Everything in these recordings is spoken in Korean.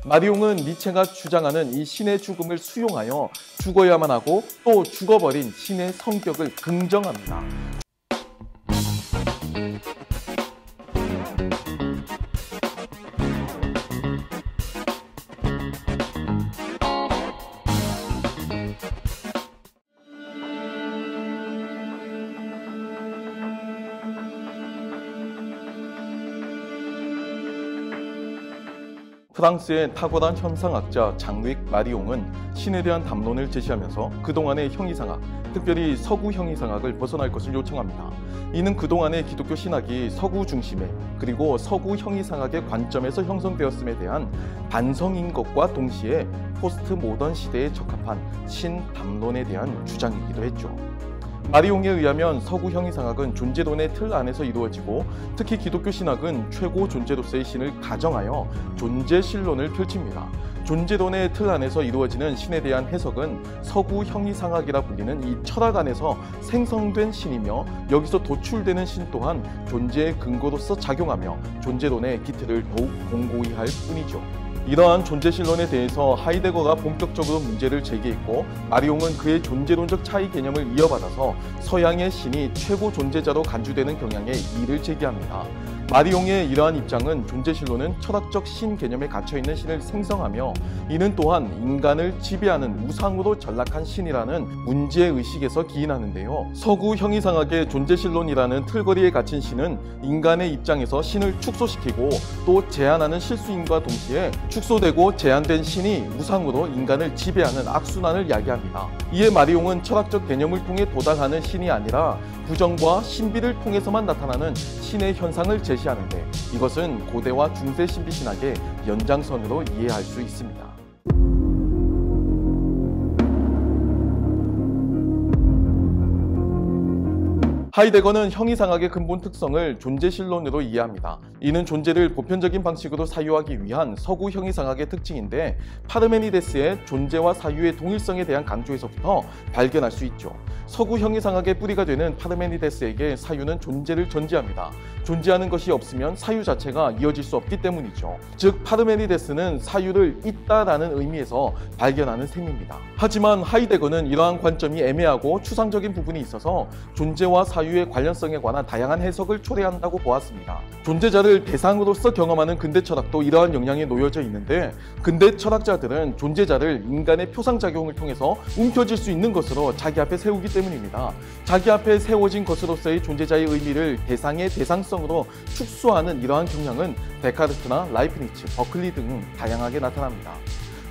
마리옹은 니체가 주장하는 이 신의 죽음을 수용하여 죽어야만 하고 또 죽어버린 신의 성격을 긍정합니다. 프랑스의 탁월한 현상학자 장루익 마리옹은 신에 대한 담론을 제시하면서 그동안의 형이상학, 특별히 서구 형이상학을 벗어날 것을 요청합니다. 이는 그동안의 기독교 신학이 서구 중심의 그리고 서구 형이상학의 관점에서 형성되었음에 대한 반성인 것과 동시에 포스트 모던 시대에 적합한 신담론에 대한 주장이기도 했죠. 마리옹에 의하면 서구 형이상학은 존재론의 틀 안에서 이루어지고 특히 기독교 신학은 최고 존재로서의 신을 가정하여 존재신론을 펼칩니다. 존재론의 틀 안에서 이루어지는 신에 대한 해석은 서구 형이상학이라 불리는 이 철학 안에서 생성된 신이며 여기서 도출되는 신 또한 존재의 근거로서 작용하며 존재론의 기틀을 더욱 공고히 할 뿐이죠. 이러한 존재신론에 대해서 하이데거가 본격적으로 문제를 제기했고 마리옹은 그의 존재론적 차이 개념을 이어받아서 서양의 신이 최고 존재자로 간주되는 경향에 이의를 제기합니다. 마리옹의 이러한 입장은 존재신론은 철학적 신 개념에 갇혀있는 신을 생성하며 이는 또한 인간을 지배하는 우상으로 전락한 신이라는 문제의식에서 기인하는데요. 서구 형이상학의 존재신론이라는 틀거리에 갇힌 신은 인간의 입장에서 신을 축소시키고 또 제한하는 실수임과 동시에 축소되고 제한된 신이 우상으로 인간을 지배하는 악순환을 야기합니다. 이에 마리옹은 철학적 개념을 통해 도달하는 신이 아니라 부정과 신비를 통해서만 나타나는 신의 현상을 제시하는데 이것은 고대와 중세 신비 신학의 연장선으로 이해할 수 있습니다. 하이데거는 형이상학의 근본 특성을 존재신론으로 이해합니다. 이는 존재를 보편적인 방식으로 사유하기 위한 서구 형이상학의 특징인데 파르메니데스의 존재와 사유의 동일성에 대한 강조에서부터 발견할 수 있죠. 서구 형이상학의 뿌리가 되는 파르메니데스에게 사유는 존재를 전제합니다. 존재하는 것이 없으면 사유 자체가 이어질 수 없기 때문이죠. 즉 파르메니데스는 사유를 있다라는 의미에서 발견하는 셈입니다. 하지만 하이데거는 이러한 관점이 애매하고 추상적인 부분이 있어서 존재와 사유의 관련성에 관한 다양한 해석을 초래한다고 보았습니다. 존재자를 대상으로서 경험하는 근대 철학도 이러한 영향에 놓여져 있는데 근대 철학자들은 존재자를 인간의 표상작용을 통해서 움켜쥘 수 있는 것으로 자기 앞에 세우기 때문입니다. 자기 앞에 세워진 것으로서의 존재자의 의미를 대상의 대상성으로 축소하는 이러한 경향은 데카르트나 라이프니츠, 버클리 등 다양하게 나타납니다.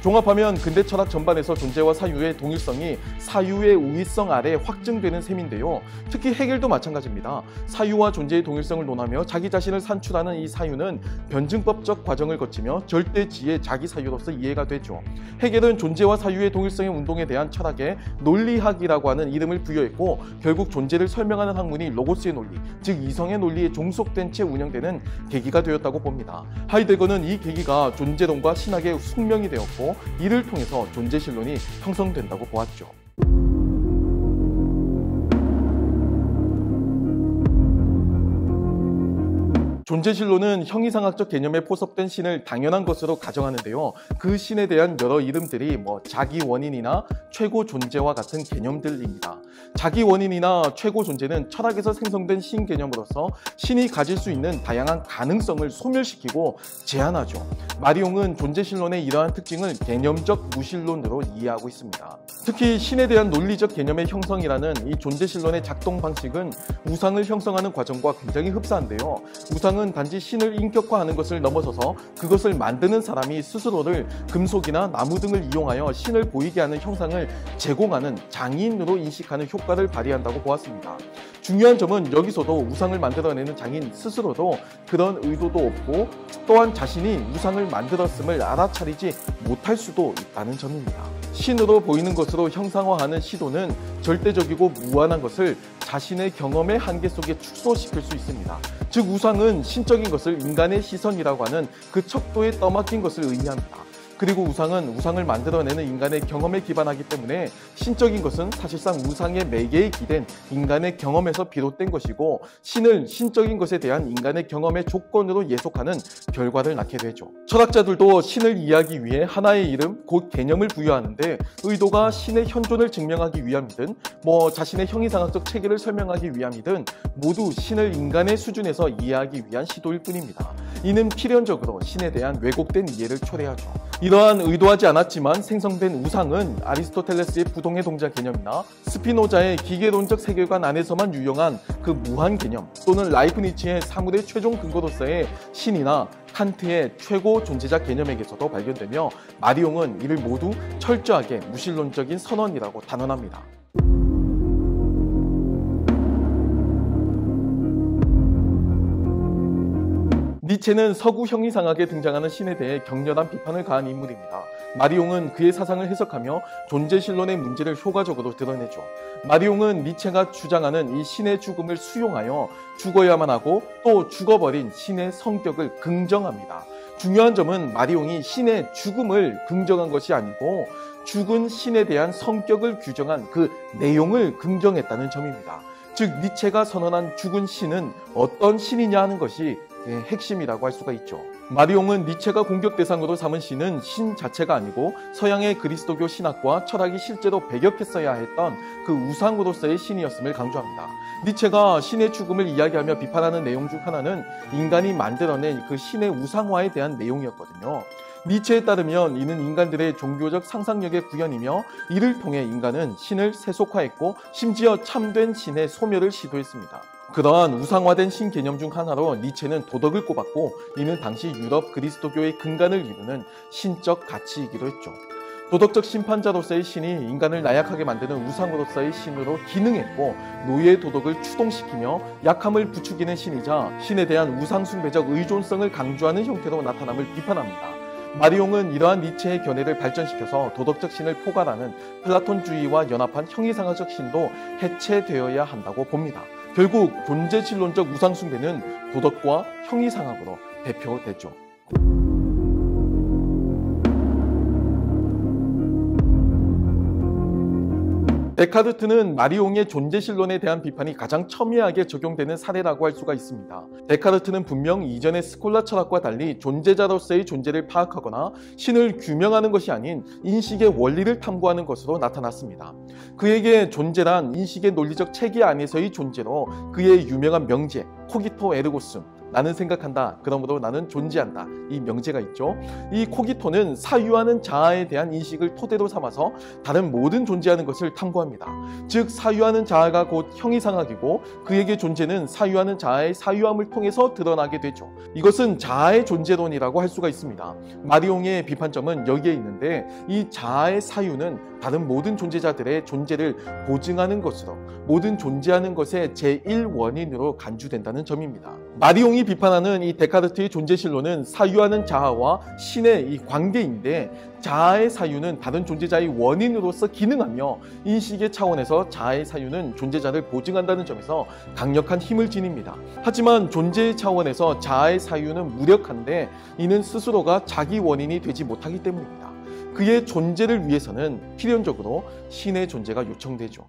종합하면 근대 철학 전반에서 존재와 사유의 동일성이 사유의 우위성 아래 확증되는 셈인데요. 특히 해겔도 마찬가지입니다. 사유와 존재의 동일성을 논하며 자기 자신을 산출하는 이 사유는 변증법적 과정을 거치며 절대지의 자기 사유로서 이해가 되죠. 해겔은 존재와 사유의 동일성의 운동에 대한 철학의 논리학이라고 하는 이름을 부여했고 결국 존재를 설명하는 학문이 로고스의 논리, 즉 이성의 논리에 종속된 채 운영되는 계기가 되었다고 봅니다. 하이데거는 이 계기가 존재론과 신학의 숙명이 되었고 이를 통해서 존재신론이 형성된다고 보았죠. 존재신론은 형이상학적 개념에 포섭된 신을 당연한 것으로 가정하는데요. 그 신에 대한 여러 이름들이 자기 원인이나 최고 존재와 같은 개념들입니다. 자기 원인이나 최고 존재는 철학에서 생성된 신 개념으로서 신이 가질 수 있는 다양한 가능성을 소멸시키고 제한하죠. 마리옹은 존재신론의 이러한 특징을 개념적 무신론으로 이해하고 있습니다. 특히 신에 대한 논리적 개념의 형성이라는 이 존재신론의 작동 방식은 우상을 형성하는 과정과 굉장히 흡사한데요. 우상은 단지 신을 인격화하는 것을 넘어서서 그것을 만드는 사람이 스스로를 금속이나 나무 등을 이용하여 신을 보이게 하는 형상을 제공하는 장인으로 인식하는 효과를 발휘한다고 보았습니다. 중요한 점은 여기서도 우상을 만들어내는 장인 스스로도 그런 의도도 없고 또한 자신이 우상을 만들었음을 알아차리지 못할 수도 있다는 점입니다. 신으로 보이는 것으로 형상화하는 시도는 절대적이고 무한한 것을 자신의 경험의 한계 속에 축소시킬 수 있습니다. 즉 우상은 신적인 것을 인간의 시선이라고 하는 그 척도에 떠맡긴 것을 의미합니다. 그리고 우상은 우상을 만들어내는 인간의 경험에 기반하기 때문에 신적인 것은 사실상 우상의 매개에 기댄 인간의 경험에서 비롯된 것이고, 신을 신적인 것에 대한 인간의 경험의 조건으로 예속하는 결과를 낳게 되죠. 철학자들도 신을 이해하기 위해 하나의 이름, 곧 개념을 부여하는데, 의도가 신의 현존을 증명하기 위함이든 자신의 형이상학적 체계를 설명하기 위함이든 모두 신을 인간의 수준에서 이해하기 위한 시도일 뿐입니다. 이는 필연적으로 신에 대한 왜곡된 이해를 초래하죠. 이러한 의도하지 않았지만 생성된 우상은 아리스토텔레스의 부동의 동자 개념이나 스피노자의 기계론적 세계관 안에서만 유용한 그 무한 개념, 또는 라이프니츠의 사물의 최종 근거로서의 신이나 칸트의 최고 존재자 개념에게서도 발견되며, 마리옹은 이를 모두 철저하게 무신론적인 선언이라고 단언합니다. 니체는 서구 형이상학에 등장하는 신에 대해 격렬한 비판을 가한 인물입니다. 마리옹은 그의 사상을 해석하며 존재신론의 문제를 효과적으로 드러내죠. 마리옹은 니체가 주장하는 이 신의 죽음을 수용하여 죽어야만 하고 또 죽어버린 신의 성격을 긍정합니다. 중요한 점은 마리옹이 신의 죽음을 긍정한 것이 아니고 죽은 신에 대한 성격을 규정한 그 내용을 긍정했다는 점입니다. 즉, 니체가 선언한 죽은 신은 어떤 신이냐 하는 것이 핵심이라고 할 수가 있죠. 마리옹은 니체가 공격 대상으로 삼은 신은 신 자체가 아니고 서양의 그리스도교 신학과 철학이 실제로 배격했어야 했던 그 우상으로서의 신이었음을 강조합니다. 니체가 신의 죽음을 이야기하며 비판하는 내용 중 하나는 인간이 만들어낸 그 신의 우상화에 대한 내용이었거든요. 니체에 따르면 이는 인간들의 종교적 상상력의 구현이며, 이를 통해 인간은 신을 세속화했고 심지어 참된 신의 소멸을 시도했습니다. 그러한 우상화된 신 개념 중 하나로 니체는 도덕을 꼽았고, 이는 당시 유럽 그리스도교의 근간을 이루는 신적 가치이기도 했죠. 도덕적 심판자로서의 신이 인간을 나약하게 만드는 우상으로서의 신으로 기능했고, 노예의 도덕을 추동시키며 약함을 부추기는 신이자 신에 대한 우상숭배적 의존성을 강조하는 형태로 나타남을 비판합니다. 마리옹은 이러한 니체의 견해를 발전시켜서 도덕적 신을 포괄하는 플라톤주의와 연합한 형이상학적 신도 해체되어야 한다고 봅니다. 결국 존재신론적 우상숭배는 도덕과 형이상학으로 대표되죠. 데카르트는 마리옹의 존재신론에 대한 비판이 가장 첨예하게 적용되는 사례라고 할 수가 있습니다. 데카르트는 분명 이전의 스콜라 철학과 달리 존재자로서의 존재를 파악하거나 신을 규명하는 것이 아닌 인식의 원리를 탐구하는 것으로 나타났습니다. 그에게 존재란 인식의 논리적 체계 안에서의 존재로 그의 유명한 명제 코기토 에르고숨, 나는 생각한다, 그러므로 나는 존재한다, 이 명제가 있죠. 이 코기토는 사유하는 자아에 대한 인식을 토대로 삼아서 다른 모든 존재하는 것을 탐구합니다. 즉, 사유하는 자아가 곧 형이상학이고 그에게 존재는 사유하는 자아의 사유함을 통해서 드러나게 되죠. 이것은 자아의 존재론이라고 할 수가 있습니다. 마리옹의 비판점은 여기에 있는데, 이 자아의 사유는 다른 모든 존재자들의 존재를 보증하는 것으로 모든 존재하는 것의 제1원인으로 간주된다는 점입니다. 마리옹이 비판하는 이 데카르트의 존재신론은 사유하는 자아와 신의 이 관계인데, 자아의 사유는 다른 존재자의 원인으로서 기능하며 인식의 차원에서 자아의 사유는 존재자를 보증한다는 점에서 강력한 힘을 지닙니다. 하지만 존재의 차원에서 자아의 사유는 무력한데, 이는 스스로가 자기 원인이 되지 못하기 때문입니다. 그의 존재를 위해서는 필연적으로 신의 존재가 요청되죠.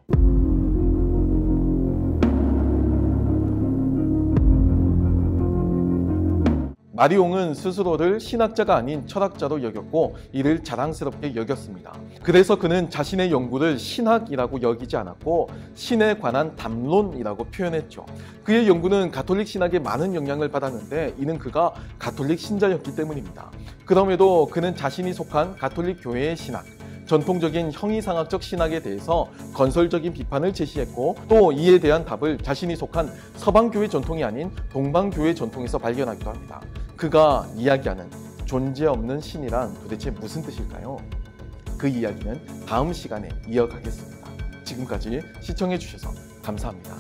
마리옹은 스스로를 신학자가 아닌 철학자로 여겼고 이를 자랑스럽게 여겼습니다. 그래서 그는 자신의 연구를 신학이라고 여기지 않았고 신에 관한 담론이라고 표현했죠. 그의 연구는 가톨릭 신학에 많은 영향을 받았는데 이는 그가 가톨릭 신자였기 때문입니다. 그럼에도 그는 자신이 속한 가톨릭 교회의 신학, 전통적인 형이상학적 신학에 대해서 건설적인 비판을 제시했고, 또 이에 대한 답을 자신이 속한 서방교회 전통이 아닌 동방교회 전통에서 발견하기도 합니다. 그가 이야기하는 존재 없는 신이란 도대체 무슨 뜻일까요? 그 이야기는 다음 시간에 이어가겠습니다. 지금까지 시청해 주셔서 감사합니다.